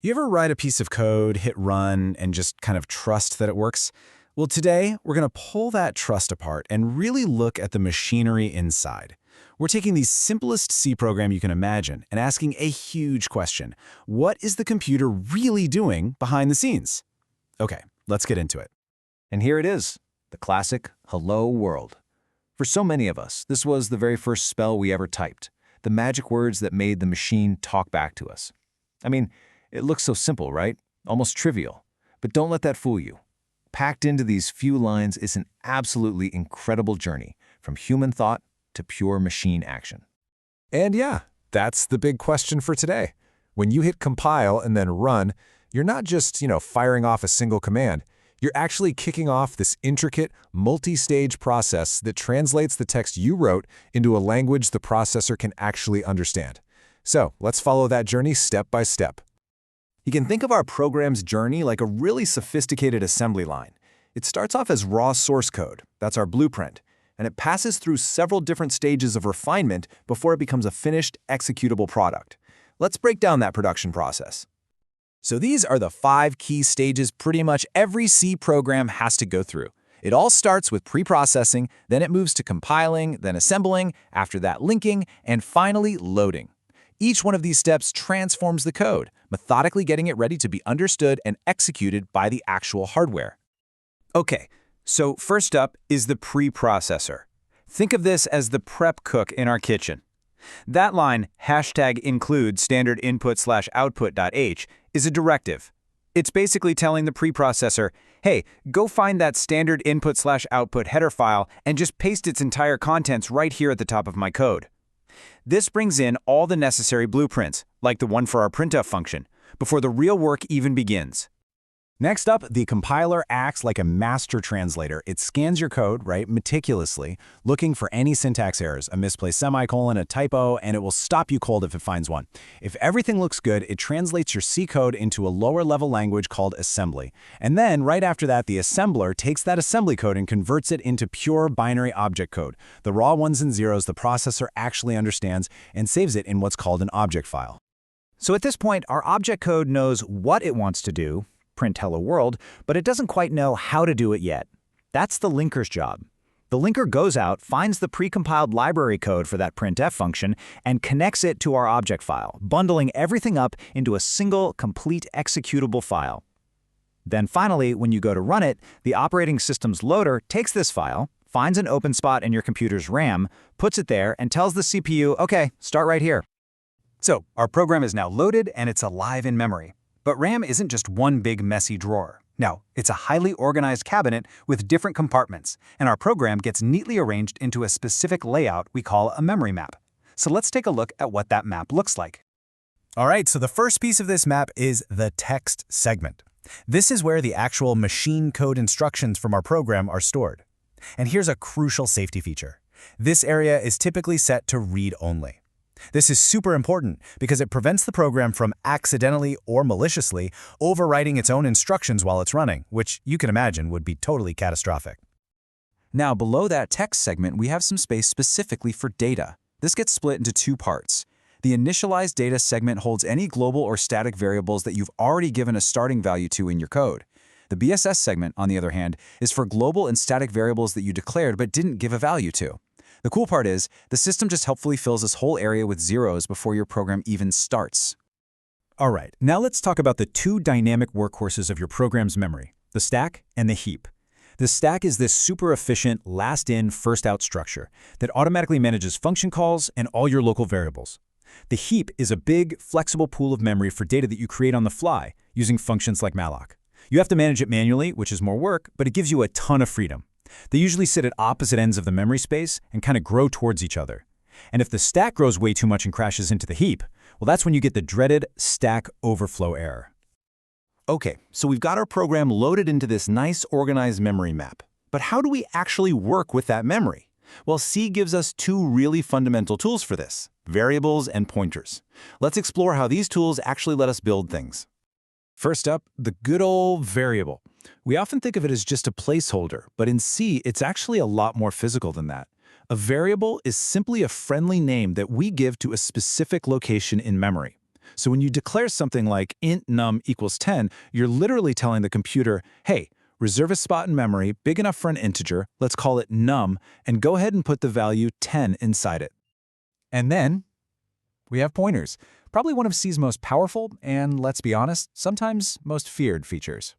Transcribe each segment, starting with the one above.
You ever write a piece of code, hit run, and just kind of trust that it works? Well, today, we're going to pull that trust apart and really look at the machinery inside. We're taking the simplest C program you can imagine and asking a huge question. What is the computer really doing behind the scenes? Okay, let's get into it. And here it is, the classic hello world. For so many of us, this was the very first spell we ever typed, the magic words that made the machine talk back to us. I mean, it looks so simple, right? Almost trivial. But don't let that fool you. Packed into these few lines is an absolutely incredible journey, from human thought to pure machine action. And yeah, that's the big question for today. When you hit compile and then run, you're not just, firing off a single command. You're actually kicking off this intricate, multi-stage process that translates the text you wrote into a language the processor can actually understand. So let's follow that journey step by step. You can think of our program's journey like a really sophisticated assembly line. It starts off as raw source code, that's our blueprint, and it passes through several different stages of refinement before it becomes a finished, executable product. Let's break down that production process. So these are the 5 key stages pretty much every C program has to go through. It all starts with pre-processing, then it moves to compiling, then assembling, after that linking, and finally loading. Each one of these steps transforms the code, methodically getting it ready to be understood and executed by the actual hardware. Okay, so first up is the preprocessor. Think of this as the prep cook in our kitchen. That line, #include standard input/output.h, is a directive. It's basically telling the preprocessor, hey, go find that standard input/output header file and just paste its entire contents right here at the top of my code. This brings in all the necessary blueprints, like the one for our printf function, before the real work even begins. Next up, the compiler acts like a master translator. It scans your code, meticulously, looking for any syntax errors, a misplaced semicolon, a typo, and it will stop you cold if it finds one. If everything looks good, it translates your C code into a lower-level language called assembly. And then, right after that, the assembler takes that assembly code and converts it into pure binary object code. The raw ones and zeros the processor actually understands and saves it in what's called an object file. So at this point, our object code knows what it wants to do, print hello world, but it doesn't quite know how to do it yet. That's the linker's job. The linker goes out, finds the precompiled library code for that printf function, and connects it to our object file, bundling everything up into a single, complete executable file. Then finally, when you go to run it, the operating system's loader takes this file, finds an open spot in your computer's RAM, puts it there, and tells the CPU, okay, start right here. So our program is now loaded and it's alive in memory. But RAM isn't just one big messy drawer. No, it's a highly organized cabinet with different compartments, and our program gets neatly arranged into a specific layout we call a memory map. So let's take a look at what that map looks like. All right, so the first piece of this map is the text segment. This is where the actual machine code instructions from our program are stored. And here's a crucial safety feature. This area is typically set to read only. This is super important because it prevents the program from accidentally or maliciously overwriting its own instructions while it's running, which you can imagine would be totally catastrophic. Now, below that text segment, we have some space specifically for data. This gets split into 2 parts. The initialized data segment holds any global or static variables that you've already given a starting value to in your code. The BSS segment, on the other hand, is for global and static variables that you declared but didn't give a value to. The cool part is, the system just helpfully fills this whole area with zeros before your program even starts. All right, now let's talk about the 2 dynamic workhorses of your program's memory, the stack and the heap. The stack is this super efficient last-in, first-out structure that automatically manages function calls and all your local variables. The heap is a big, flexible pool of memory for data that you create on the fly using functions like malloc. You have to manage it manually, which is more work, but it gives you a ton of freedom. They usually sit at opposite ends of the memory space and kind of grow towards each other. And if the stack grows way too much and crashes into the heap, well, that's when you get the dreaded stack overflow error. Okay, so we've got our program loaded into this nice organized memory map. But how do we actually work with that memory? Well, C gives us 2 really fundamental tools for this, variables and pointers. Let's explore how these tools actually let us build things. First up, the good old variable. We often think of it as just a placeholder, but in C, it's actually a lot more physical than that. A variable is simply a friendly name that we give to a specific location in memory. So when you declare something like int num equals 10, you're literally telling the computer, hey, reserve a spot in memory big enough for an integer, let's call it num, and go ahead and put the value 10 inside it. And then we have pointers, probably one of C's most powerful and, let's be honest, sometimes most feared features.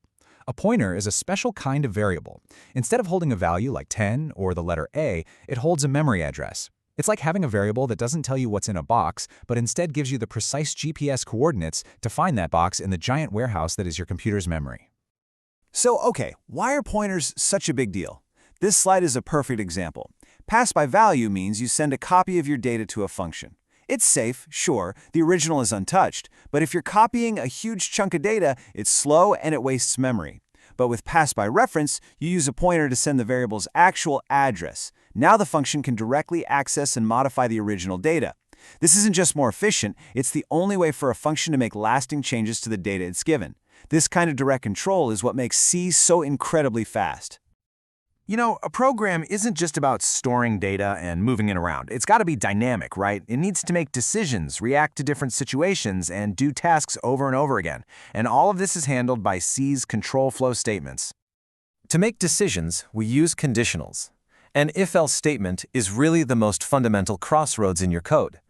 A pointer is a special kind of variable. Instead of holding a value like 10 or the letter A, it holds a memory address. It's like having a variable that doesn't tell you what's in a box, but instead gives you the precise GPS coordinates to find that box in the giant warehouse that is your computer's memory. So, okay, why are pointers such a big deal? This slide is a perfect example. Pass by value means you send a copy of your data to a function. It's safe, sure, the original is untouched, but if you're copying a huge chunk of data, it's slow and it wastes memory. But with pass by reference, you use a pointer to send the variable's actual address. Now the function can directly access and modify the original data. This isn't just more efficient, it's the only way for a function to make lasting changes to the data it's given. This kind of direct control is what makes C so incredibly fast. You know, a program isn't just about storing data and moving it around. It's got to be dynamic, right? It needs to make decisions, react to different situations, and do tasks over and over again. And all of this is handled by C's control flow statements. To make decisions, we use conditionals. An if-else statement is really the most fundamental crossroads in your code.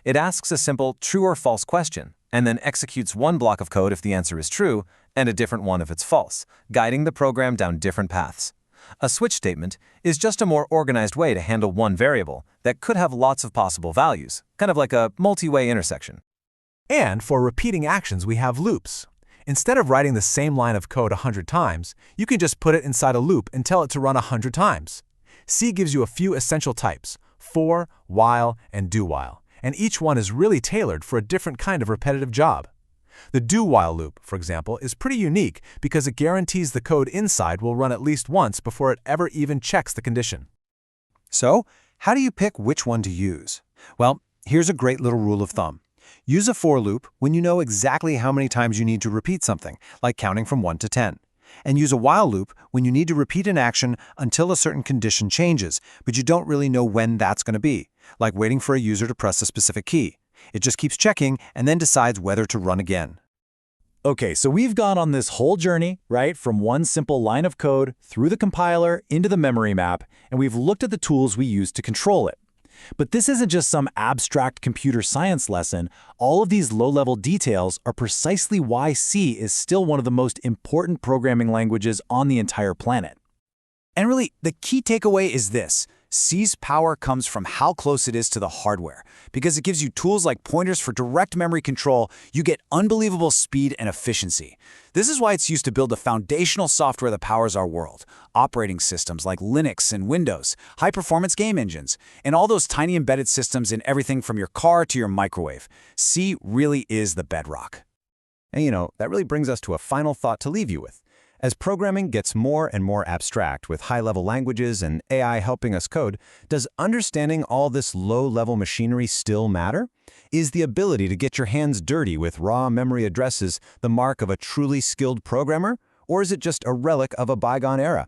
It asks a simple true or false question, and then executes one block of code if the answer is true, and a different one if it's false, guiding the program down different paths. A switch statement is just a more organized way to handle one variable that could have lots of possible values, kind of like a multi-way intersection. And for repeating actions, we have loops. Instead of writing the same line of code 100 times, you can just put it inside a loop and tell it to run 100 times. C gives you a few essential types: for, while, and do while, and each one is really tailored for a different kind of repetitive job. The do-while loop, for example, is pretty unique because it guarantees the code inside will run at least once before it ever even checks the condition. So, how do you pick which one to use? Well, here's a great little rule of thumb. Use a for loop when you know exactly how many times you need to repeat something, like counting from 1 to 10. And use a while loop when you need to repeat an action until a certain condition changes, but you don't really know when that's going to be, like waiting for a user to press a specific key. It just keeps checking and then decides whether to run again. Okay, so we've gone on this whole journey, right, from one simple line of code through the compiler into the memory map, and we've looked at the tools we use to control it. But this isn't just some abstract computer science lesson. All of these low-level details are precisely why C is still one of the most important programming languages on the entire planet. And really, the key takeaway is this. C's power comes from how close it is to the hardware. Because it gives you tools like pointers for direct memory control, you get unbelievable speed and efficiency. This is why it's used to build the foundational software that powers our world. Operating systems like Linux and Windows, high-performance game engines, and all those tiny embedded systems in everything from your car to your microwave. C really is the bedrock. And that really brings us to a final thought to leave you with. As programming gets more and more abstract with high-level languages and AI helping us code, does understanding all this low-level machinery still matter? Is the ability to get your hands dirty with raw memory addresses the mark of a truly skilled programmer? Or is it just a relic of a bygone era?